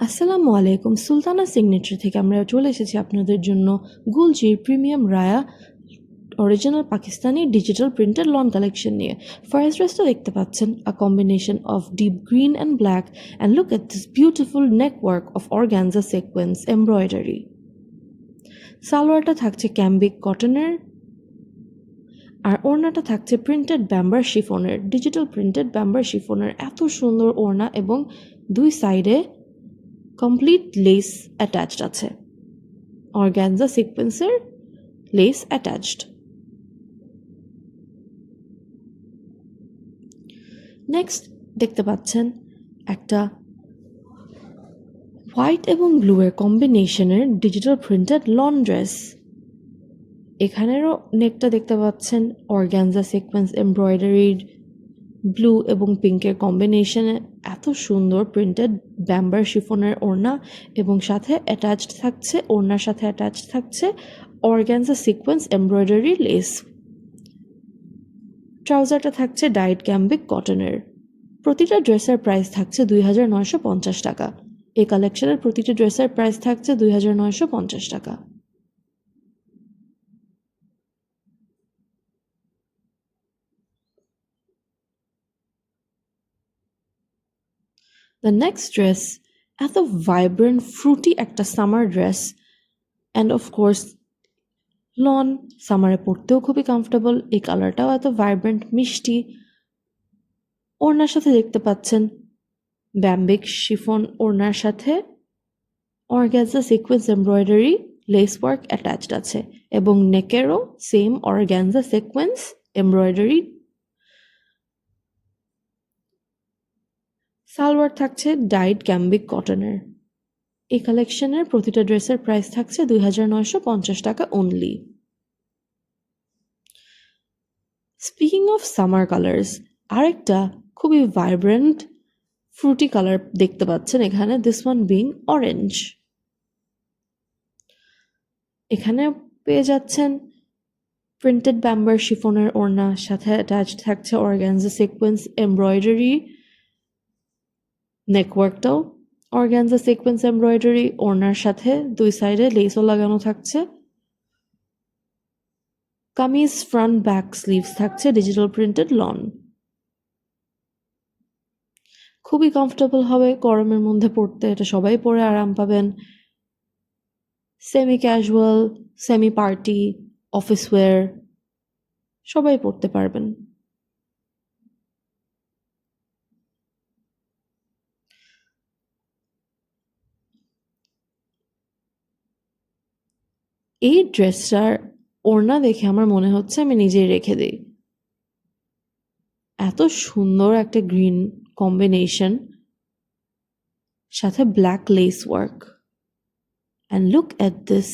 আসসালামু আলাইকুম। সুলতানা সিগনেচার থেকে আমরা চলে এসেছি আপনাদের জন্য গুলজির প্রিমিয়াম রায়া original Pakistani digital printed lawn collection নিয়ে। ফার্স্ট ড্রেসটা দেখতে পাচ্ছেন, a combination of deep green and black, and look at this beautiful neck work of organza sequence embroidery. সালোয়ারটা থাকছে ক্যাম্বিক কটনের, আর ওড়নাটা থাকছে প্রিন্টেড ব্যাম্বার শিফনের, ডিজিটাল প্রিন্টেড ব্যাম্বার শিফনের। এত সুন্দর ওড়না এবং দুই সাইডে কমপ্লিট লেস অ্যাটাচড আছে, অর্গানজা সিকোয়েন্সের লেস অ্যাটাচড। নেক্সট দেখতে পাচ্ছেন একটা হোয়াইট এবং ব্লু এর কম্বিনেশনের ডিজিটাল প্রিন্টেড লন ড্রেস। এখানেরও নেকটা দেখতে পাচ্ছেন অর্গানজা সিকোয়েন্স এমব্রয়ডারিড, ব্লু এবং পিঙ্কের কম্বিনেশনে এত সুন্দর প্রিন্টেড ব্যাম্বার শিফনের ওড়না, এবং সাথে অ্যাটাচড থাকছে, ওড়নার সাথে অ্যাটাচড থাকছে অর্গানজা সিকোয়েন্স এমব্রয়ডারি লেস। ট্রাউজারটা থাকছে ডাইড ক্যাম্বিক কটনের। প্রতিটা ড্রেসের প্রাইস থাকছে ২,৯৫০ টাকা। এই কালেকশনের প্রতিটি ড্রেসের প্রাইস থাকছে ২,৯৫০ টাকা। দ্য নেক্সট ড্রেস এত ভাইব্রেন্ট ফ্রুটি একটা summer dress, and of course lawn, সামারে পরতেও খুবই কমফোর্টেবল। এই কালারটাও এত ভাইব্রেন্ট মিষ্টি। ওড়নার সাথে দেখতে পাচ্ছেন ব্যাম্বিক শিফন ওড়নার সাথে organza sequence embroidery lace work attached আছে, এবং নেকেরও same organza sequence embroidery. Salwar থাকছে ডাইড ক্যাম্বিক কটনের। এই কালেকশনের প্রতিটা ড্রেসের প্রাইস থাকছে ২,৯৫০ টাকা only. Speaking of summer colours, আরেকটা খুবই ভাইব্রেন্ট ফ্রুটি কালার দেখতে পাচ্ছেন এখানে, দিস ওয়ান বিং অরেঞ্জ। এখানে পেয়ে যাচ্ছেন প্রিন্টেড ব্যাম্বার শিফনের ওড়না, সাথে অ্যাটাচড থাকছে অর্গানজা সিকোয়েন্স এমব্রয়ডারি, নেকওয়ার্কটাও অর্গানজা সিকোয়েন্স এমব্রয়ডারি, ওড়নার সাথে দুই সাইডে লেসও লাগানো থাকছে। কামিজ ফ্রন্ট ব্যাক স্লিভস থাকছে ডিজিটাল প্রিন্টেড লন। খুবই কমফোর্টেবল হবে গরমের মধ্যে পরতে, এটা সবাই পরে আরাম পাবেন। Semi casual, semi party, office wear সবাই পরতে পারবেন। এই ড্রেসটার ওড়না দেখে আমার মনে হচ্ছে আমি নিজেই রেখে দিই। এত সুন্দর একটা গ্রিন কম্বিনেশন, সাথে black lace work, and look at this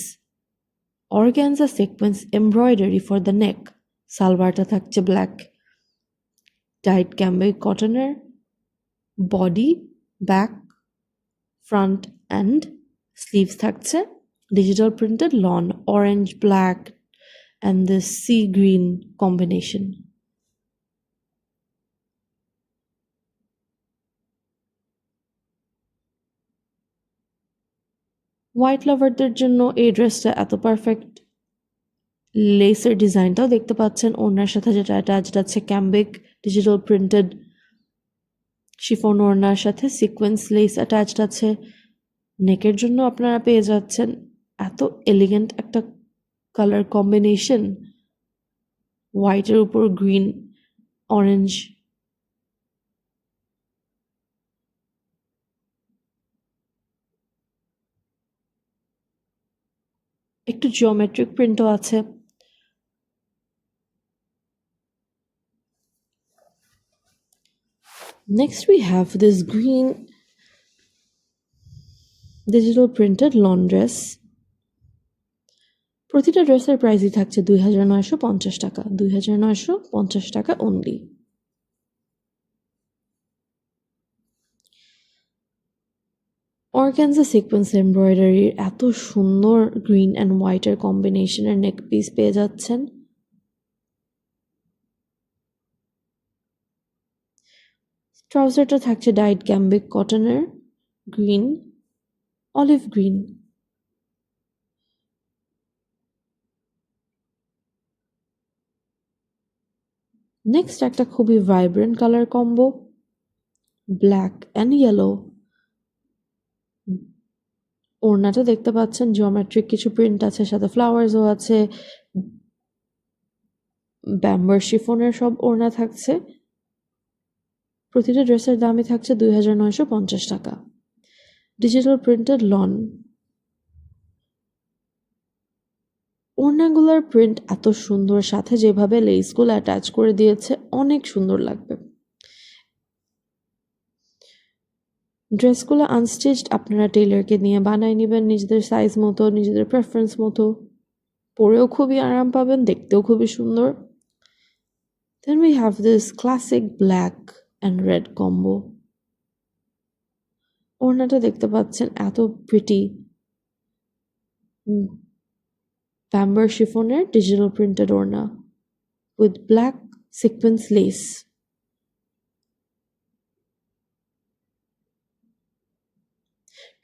organza sequence embroidery for the neck. সালোয়ারটা থাকছে ব্ল্যাক ডাইড ক্যাম্বিক কটনের, body, back, front and sleeves থাকছে digital printed lawn, orange, black and this sea green combination. White লাভারদের জন্য এই ড্রেসটা এত perfect. লেসের ডিজাইনটাও দেখতে পাচ্ছেন, ওড়নার সাথে যেটা অ্যাটাচড আছে ক্যাম্বিক ডিজিটাল প্রিন্টেড শিফন, ওড়নার সাথে সিকোয়েন্স লেস অ্যাটাচড আছে। নেকের জন্য আপনারা পেয়ে যাচ্ছেন এত এলিগেন্ট একটা কালার কম্বিনেশন, হোয়াইটের উপর গ্রিন, অরেঞ্জ। একটু জিওমেট্রিক প্রিন্টও আছে। Next we have this green digital printed lawn dress. প্রতিটা ড্রেসের প্রাইসই থাকছে ২,৯৫০ টাকা, ২,৯৫০ টাকা অনলি। অর্গানজা সিকোয়েন্স এমব্রয়ডারির এত সুন্দর গ্রিন অ্যান্ড হোয়াইটের কম্বিনেশনের নেক পিস পেয়ে যাচ্ছেন। ট্রাউজারটা থাকছে ডাইড ক্যাম্বিক কটনের, গ্রিন অলিভ গ্রিন। নেক্সট একটা খুবই vibrant colour combo, black and yellow. ওড়নাটা দেখতে পাচ্ছেন জিওমেট্রিক কিছু প্রিন্ট আছে, সাথে ফ্লাওয়ার্সও আছে। ব্যাম্বার শিফনের সব ওড়না থাকছে। প্রতিটা ড্রেসের দামই থাকছে ২,৯৫০ টাকা। Digital printed lawn. ওড়নাগুলোর প্রিন্ট এত সুন্দর, সাথে যেভাবে লেসগুলো অ্যাটাচ করে দিয়েছে অনেক সুন্দর লাগবে। ড্রেসগুলো আনস্টিচড, আপনারা টেইলরকে নিয়ে বানায় নেবেন নিজেদের সাইজ মতো, নিজেদের প্রেফারেন্স মতো। পরেও খুবই আরাম পাবেন, দেখতেও খুবই সুন্দর। Then we have this classic black and red combo. ওড়নাটা দেখতে পাচ্ছেন এত প্রিটি, ব্যাম্বার শিফনের ডিজিটাল প্রিন্টেড ওড়না উইথ ব্ল্যাক সিকোয়েন্স লেস।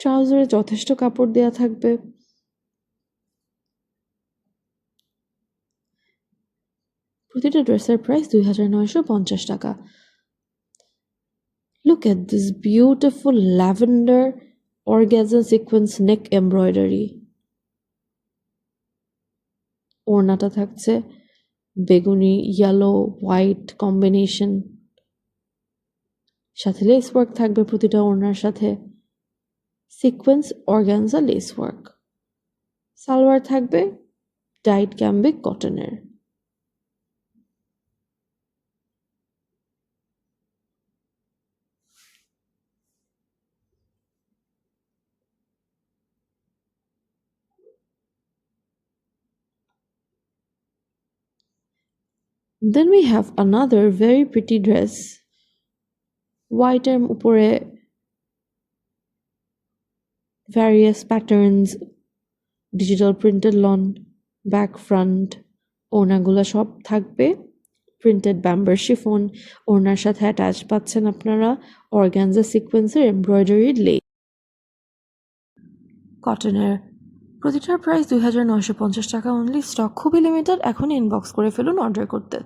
ট্রাউজারে যথেষ্ট কাপড় দেওয়া থাকবে। প্রতিটা ড্রেসের প্রাইস ২,৯৫০ টাকা। Look at this beautiful lavender organza sequence neck embroidery. ওড়নাটা থাকছে বেগুনি, ইয়েলো, হোয়াইট কম্বিনেশন, সাথে লেস ওয়ার্ক থাকবে প্রতিটা ওড়নার সাথে, sequence organza less work. Salwar থাকবে ডাইড ক্যাম্বিক কটনের। Then we have another very pretty dress, হোয়াইটের উপরে various patterns, digital printed lawn, back front. ওড়নাগুলো সব থাকবে প্রিন্টেড ব্যাম্বার শিফন। ওড়নার সাথে অ্যাটাচ পাচ্ছেন আপনারা অর্গানজা সিকোয়েন্সের এমব্রয়ডারিড লেস কটনের। প্রতিটার প্রাইস ২,৯৫০ টাকা অনলি। স্টক খুবই লিমিটেড, এখন ইনবক্স করে ফেলুন অর্ডার করতে।